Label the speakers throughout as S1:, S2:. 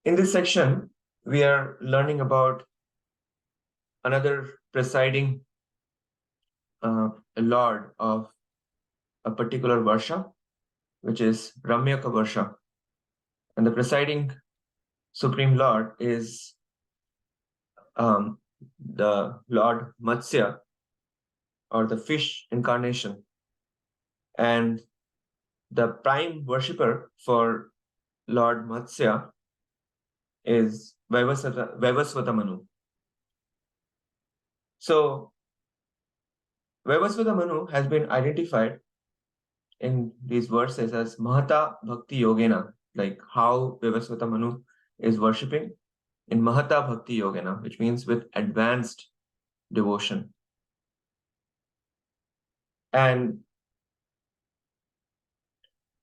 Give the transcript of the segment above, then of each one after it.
S1: In this section, we are learning about another presiding lord of a particular Varsha, which is Ramyaka-varṣa. And the presiding supreme lord is um, the Lord Matsya, or the fish incarnation. And the prime worshipper for Lord Matsya is Vaivasvata Manu. So Vaivasvata Manu has been identified in these verses as Mahata Bhakti Yogena, like how Vaivasvata Manu is worshipping in Mahata Bhakti Yogena, which means with advanced devotion. And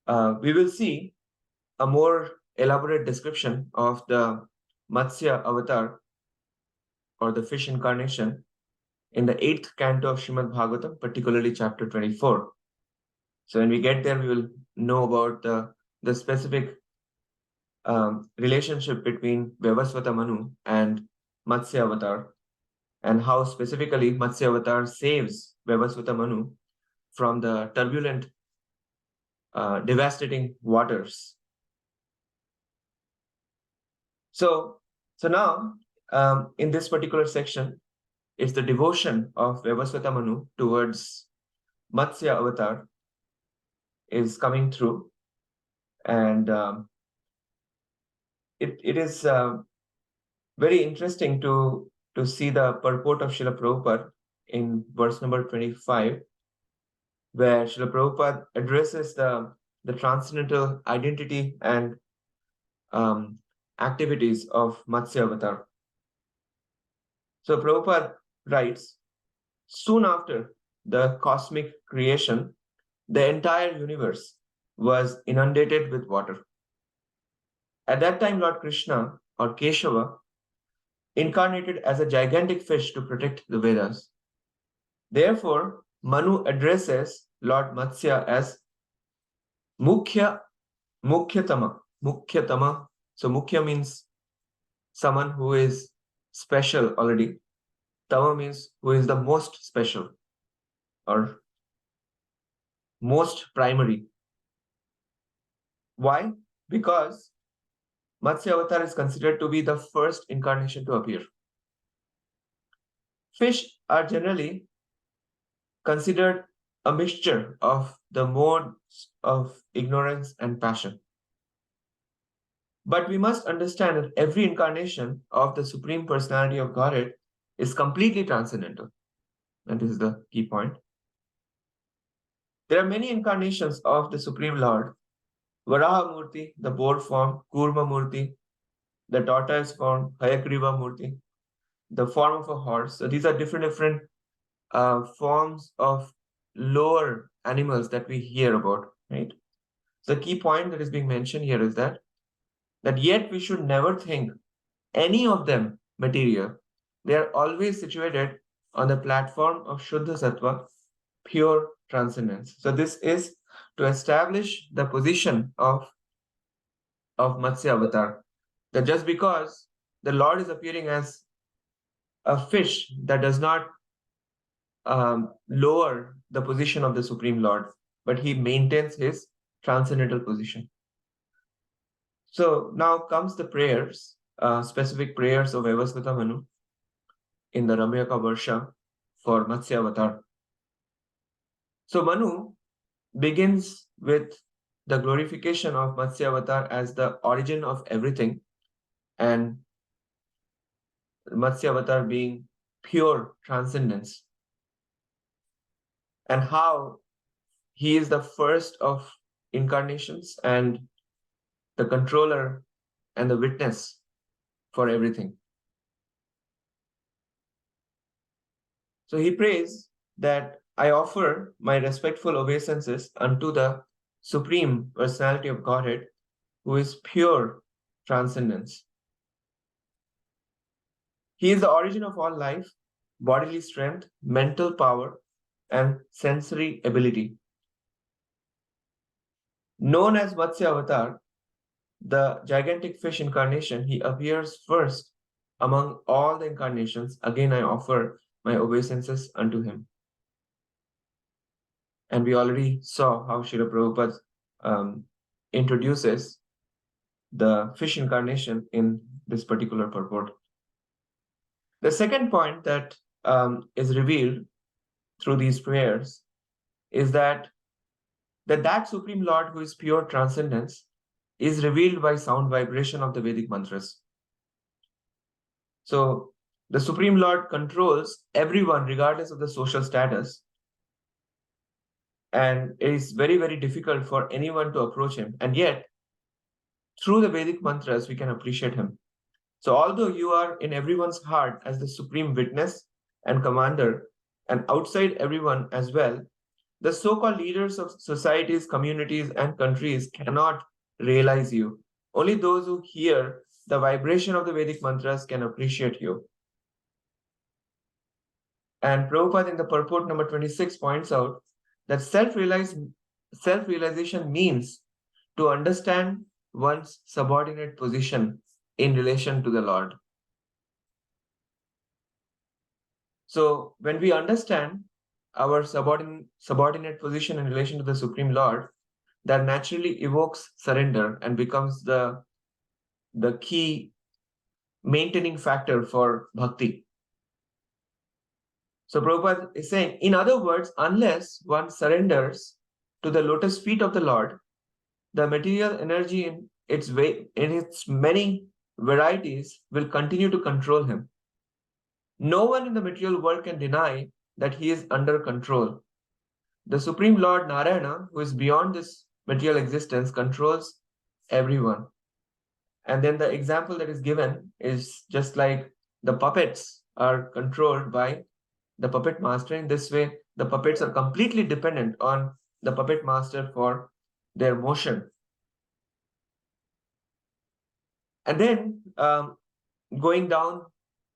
S1: we will see a more elaborate description of the Matsya avatar, or the fish incarnation, in the 8th canto of Srimad Bhagavatam, particularly chapter 24. So when we get there, we will know about the specific relationship between Vaivasvata Manu and Matsya avatar, and how specifically Matsya avatar saves Vaivasvata Manu from the turbulent, devastating waters. So now, in this particular section, it's the devotion of Vaivasvata Manu towards Matsya avatar is coming through. And it is very interesting to see the purport of Srila Prabhupada in verse number 25, where Srila Prabhupada addresses the transcendental identity and activities of Matsya avatar. So Prabhupada writes, soon after the cosmic creation, the entire universe was inundated with water. At that time, Lord Krishna, or Keshava, incarnated as a gigantic fish to protect the Vedas. Therefore, Manu addresses Lord Matsya as Mukhyatama. So Mukhya means someone who is special already. Tama means who is the most special or most primary. Why? Because Matsya avatar is considered to be the first incarnation to appear. Fish are generally considered a mixture of the modes of ignorance and passion. But we must understand that every incarnation of the Supreme Personality of Godhead is completely transcendental. And this is the key point. There are many incarnations of the Supreme Lord. Varaha Murti, the boar form, Kurma Murti, the tortoise form, Hayagriva Murti, the form of a horse. So these are different forms of lower animals that we hear about, right? So the key point that is being mentioned here is that yet we should never think any of them material. They are always situated on the platform of Shuddha Sattva, pure transcendence. So this is to establish the position of Matsya avatar, that just because the Lord is appearing as a fish, that does not lower the position of the Supreme Lord, but he maintains his transcendental position. So now comes the prayers, specific prayers of Vaivasvata Manu in the Ramyaka-varṣa for Matsya avatar. So Manu begins with the glorification of Matsya avatar as the origin of everything, and Matsya avatar being pure transcendence, and how he is the first of incarnations and the controller and the witness for everything. So he prays that I offer my respectful obeisances unto the Supreme Personality of Godhead, who is pure transcendence. He is the origin of all life, bodily strength, mental power, and sensory ability. Known as Matsya Avatar, the gigantic fish incarnation, he appears first among all the incarnations. Again, I offer my obeisances unto him. And we already saw how Srila Prabhupada introduces the fish incarnation in this particular purport. The second point that is revealed through these prayers is that Supreme Lord who is pure transcendence is revealed by sound vibration of the Vedic mantras. So the Supreme Lord controls everyone regardless of the social status, and it is very, very difficult for anyone to approach him. And yet, through the Vedic mantras, we can appreciate him. So although you are in everyone's heart as the supreme witness and commander, and outside everyone as well, the so-called leaders of societies, communities, and countries cannot realize you. Only those who hear the vibration of the Vedic mantras can appreciate you. And Prabhupada in the purport number 26 points out that self-realization means to understand one's subordinate position in relation to the Lord. So when we understand our subordinate position in relation to the Supreme Lord, that naturally evokes surrender and becomes the key maintaining factor for bhakti. So Prabhupada is saying, in other words, unless one surrenders to the lotus feet of the Lord, the material energy in its many varieties will continue to control him. No one in the material world can deny that he is under control. The Supreme Lord Narayana, who is beyond this material existence, controls everyone. And then the example that is given is just like the puppets are controlled by the puppet master. In this way, the puppets are completely dependent on the puppet master for their motion. And then going down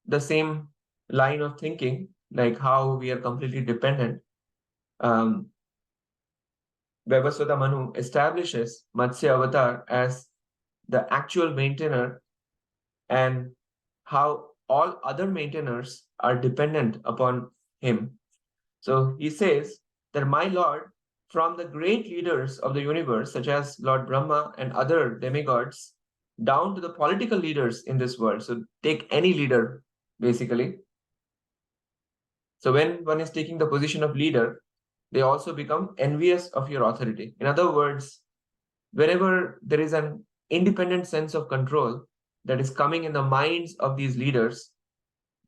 S1: the same line of thinking, like how we are completely dependent, Vaivasvata Manu establishes Matsya avatar as the actual maintainer, and how all other maintainers are dependent upon him. So he says that my Lord, from the great leaders of the universe, such as Lord Brahma and other demigods, down to the political leaders in this world. So take any leader, basically. So when one is taking the position of leader, they also become envious of your authority. In other words, wherever there is an independent sense of control that is coming in the minds of these leaders,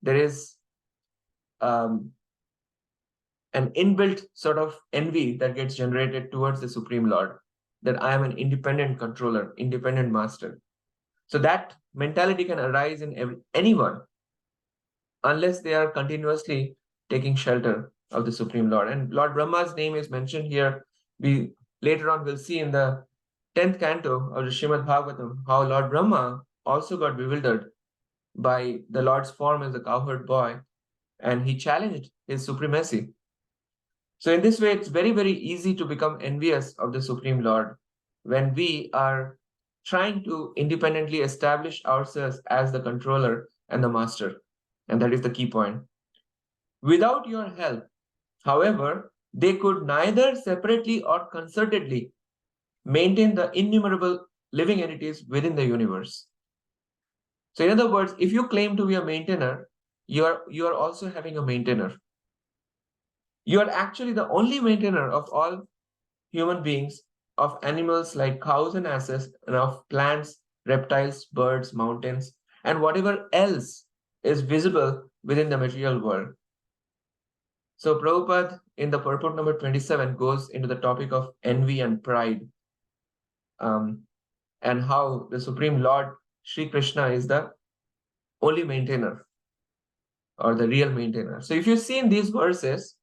S1: there is an inbuilt sort of envy that gets generated towards the Supreme Lord, that I am an independent controller, independent master. So that mentality can arise in anyone unless they are continuously taking shelter of the Supreme Lord. And Lord Brahma's name is mentioned here. We later on will see in the 10th canto of the Srimad Bhagavatam how Lord Brahma also got bewildered by the Lord's form as a cowherd boy, and he challenged his supremacy. So in this way, it's very, very easy to become envious of the Supreme Lord when we are trying to independently establish ourselves as the controller and the master. And that is the key point. Without your help, however, they could neither separately or concertedly maintain the innumerable living entities within the universe. So in other words, if you claim to be a maintainer, you are also having a maintainer. You are actually the only maintainer of all human beings, of animals like cows and asses, and of plants, reptiles, birds, mountains, and whatever else is visible within the material world. So Prabhupada in the purport number 27 goes into the topic of envy and pride, and how the Supreme Lord Sri Krishna is the only maintainer or the real maintainer. So if you see in these verses,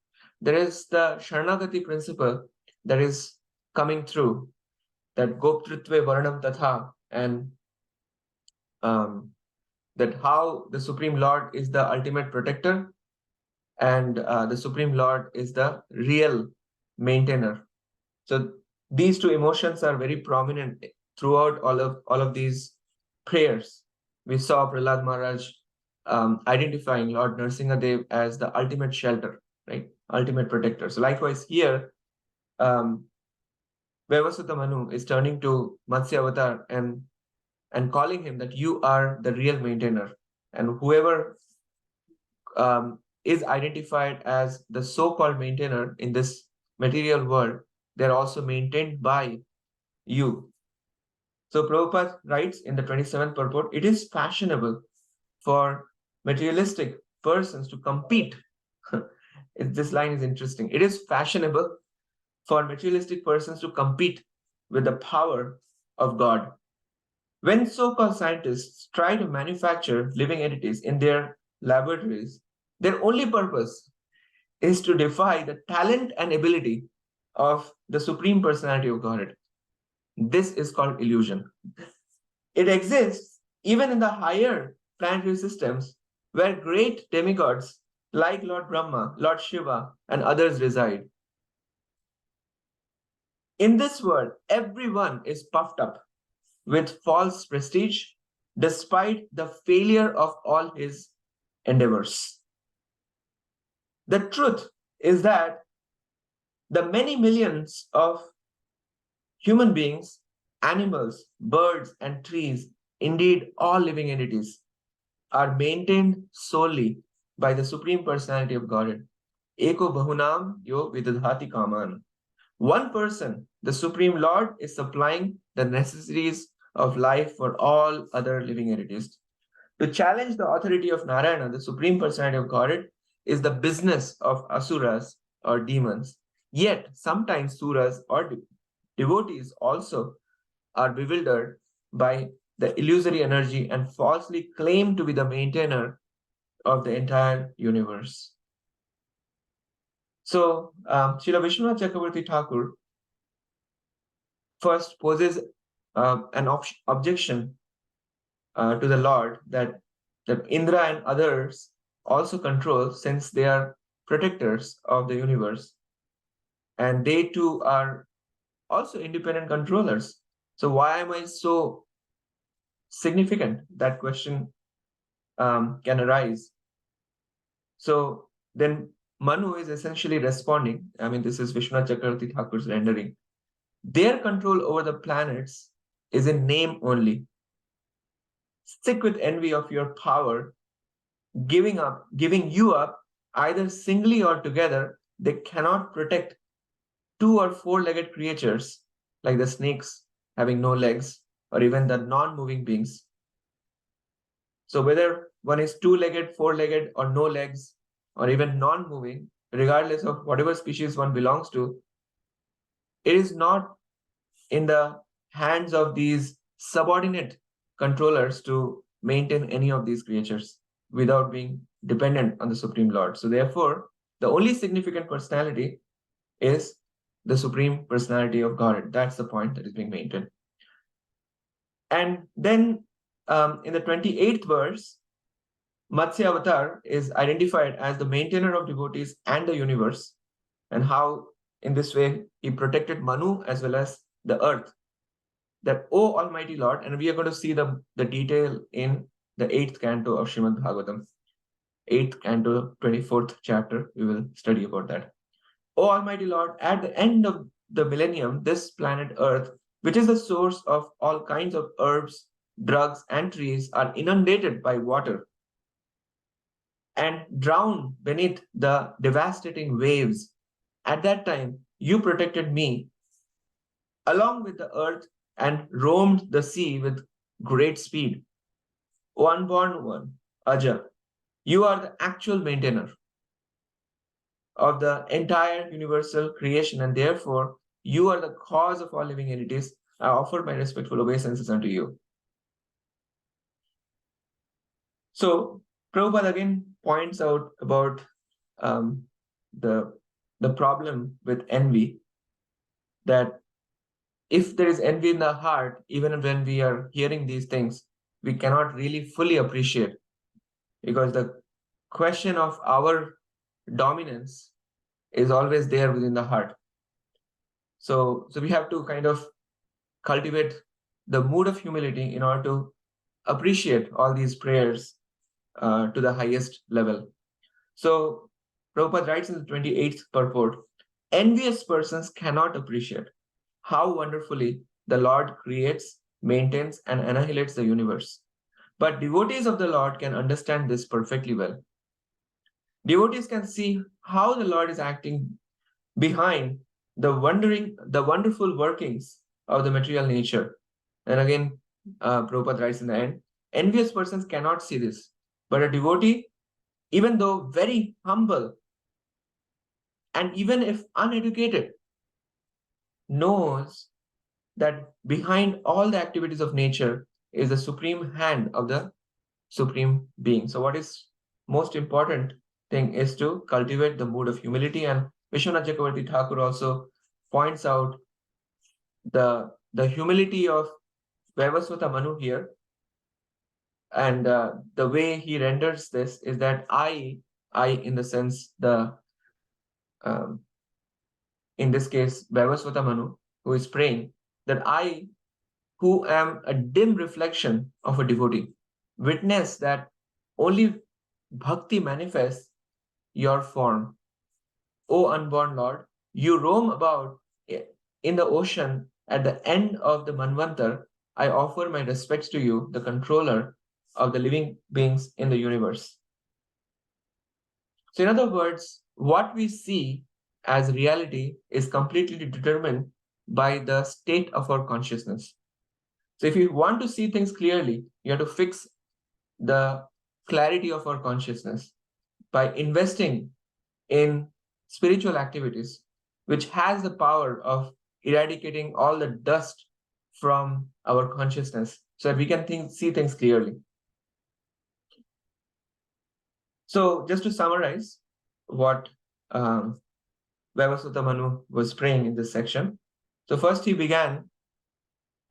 S1: there is the Sharanagati principle that is coming through, that Goptritve Varnam Tatha, and that how the Supreme Lord is the ultimate protector, and the Supreme Lord is the real maintainer. So these two emotions are very prominent throughout all of these prayers, we saw Prahlad Maharaj identifying Lord Nrsimhadev as the ultimate shelter, right? Ultimate protector. So likewise here, um, Vaivasvata Manu is turning to Matsya Avatar and calling him that you are the real maintainer. And whoever is identified as the so-called maintainer in this material world, they're also maintained by you. So Prabhupada writes in the 27th purport, it is fashionable for materialistic persons to compete. This line is interesting. It is fashionable for materialistic persons to compete with the power of God. When so-called scientists try to manufacture living entities in their laboratories, their only purpose is to defy the talent and ability of the Supreme Personality of Godhead. This is called illusion. It exists even in the higher planetary systems where great demigods like Lord Brahma, Lord Shiva, and others reside. In this world, everyone is puffed up with false prestige despite the failure of all his endeavors. The truth is that the many millions of human beings, animals, birds, and trees, indeed all living entities, are maintained solely by the Supreme Personality of Godhead. Eko Bahunam Yo Vidadhati Kaman. One person, the Supreme Lord, is supplying the necessities of life for all other living entities. To challenge the authority of Narayana, the Supreme Personality of Godhead, is the business of asuras or demons. Yet, sometimes suras or devotees also are bewildered by the illusory energy and falsely claim to be the maintainer of the entire universe. So, Srila Vishwanath Chakravarti Thakur first poses an objection to the Lord that Indra and others also control, since they are protectors of the universe, and they too are also independent controllers. So why am I so significant? That question can arise. So then Manu is essentially responding. I mean, this is Vishwanath Chakravarti Thakur's rendering. Their control over the planets is in name only. Sick with envy of your power, giving you up, either singly or together, they cannot protect 2 or 4-legged creatures like the snakes having no legs, or even the non-moving beings. So whether one is 2-legged, 4-legged, or no legs, or even non-moving, regardless of whatever species one belongs to, it is not in the hands of these subordinate controllers to maintain any of these creatures without being dependent on the Supreme Lord. So therefore, the only significant personality is the Supreme Personality of Godhead. That's the point that is being maintained. And then in the 28th verse, Matsya Avatar is identified as the maintainer of devotees and the universe, and how in this way he protected Manu as well as the earth. That, O Almighty Lord, and we are going to see the detail in the 8th canto of Srimad Bhagavatam, 8th canto, 24th chapter, we will study about that. O Almighty Lord, at the end of the millennium, this planet Earth, which is the source of all kinds of herbs, drugs, and trees, are inundated by water and drowned beneath the devastating waves. At that time, you protected me along with the earth and roamed the sea with great speed. O unborn one, Aja, you are the actual maintainer of the entire universal creation, and therefore you are the cause of all living entities. I offer my respectful obeisances unto you. So Prabhupada again points out about the problem with envy, that if there is envy in the heart, even when we are hearing these things, we cannot really fully appreciate, because the question of our dominance is always there within the heart. So we have to kind of cultivate the mood of humility in order to appreciate all these prayers to the highest level. So Prabhupada writes in the 28th purport, envious persons cannot appreciate how wonderfully the Lord creates, maintains, and annihilates the universe. But devotees of the Lord can understand this perfectly well. Devotees can see how the Lord is acting behind the wonderful workings of the material nature. And again, Prabhupada writes in the end, envious persons cannot see this, but a devotee, even though very humble and even if uneducated, knows that behind all the activities of nature is the supreme hand of the supreme being. So what is most important thing is to cultivate the mood of humility. And Vishwanath Chakravarti Thakur also points out the humility of Vaivasvata Manu here. And the way he renders this is that I in the sense um, in this case, Vaivasvata Manu, who is praying, that I, who am a dim reflection of a devotee, witness that only bhakti manifests your form. O unborn Lord, you roam about in the ocean at the end of the Manvantar. I offer my respects to you, the controller of the living beings in the universe. So, in other words, what we see as reality is completely determined by the state of our consciousness. So, if you want to see things clearly, you have to fix the clarity of our consciousness by investing in spiritual activities, which has the power of eradicating all the dust from our consciousness so that we can see things clearly. So, just to summarize what Vaivasvata Manu was praying in this section. So, first he began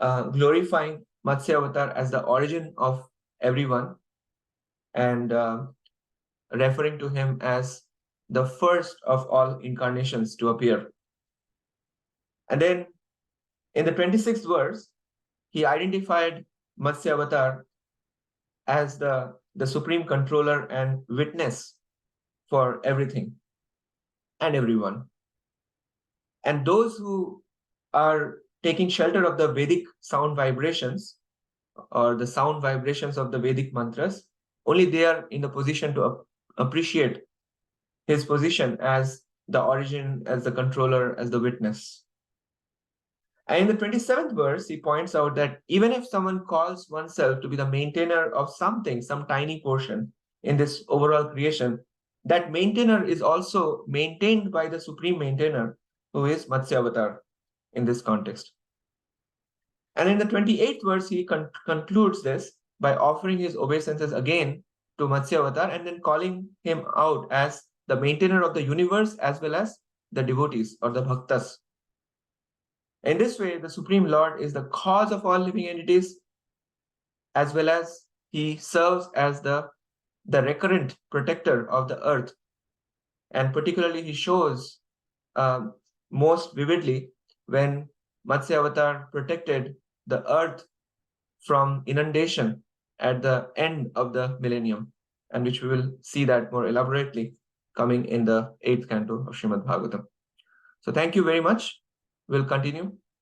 S1: glorifying Matsya avatar as the origin of everyone and referring to him as the first of all incarnations to appear. And then in the 26th verse, he identified Matsya avatar as the supreme controller and witness for everything and everyone. And those who are taking shelter of the Vedic sound vibrations or the sound vibrations of the Vedic mantras, only they are in the position to appreciate his position as the origin, as the controller, as the witness. And in the 27th verse, he points out that even if someone calls oneself to be the maintainer of something, some tiny portion in this overall creation, that maintainer is also maintained by the supreme maintainer, who is Matsya avatar in this context. And in the 28th verse, he concludes this by offering his obeisances again to Matsya avatar and then calling him out as the maintainer of the universe as well as the devotees or the bhaktas. In this way, the Supreme Lord is the cause of all living entities, as well as he serves as the recurrent protector of the earth. And particularly, he shows most vividly when Matsya avatar protected the earth from inundation at the end of the millennium, and which we will see that more elaborately coming in the 8th canto of Srimad Bhagavatam. So thank you very much. We'll continue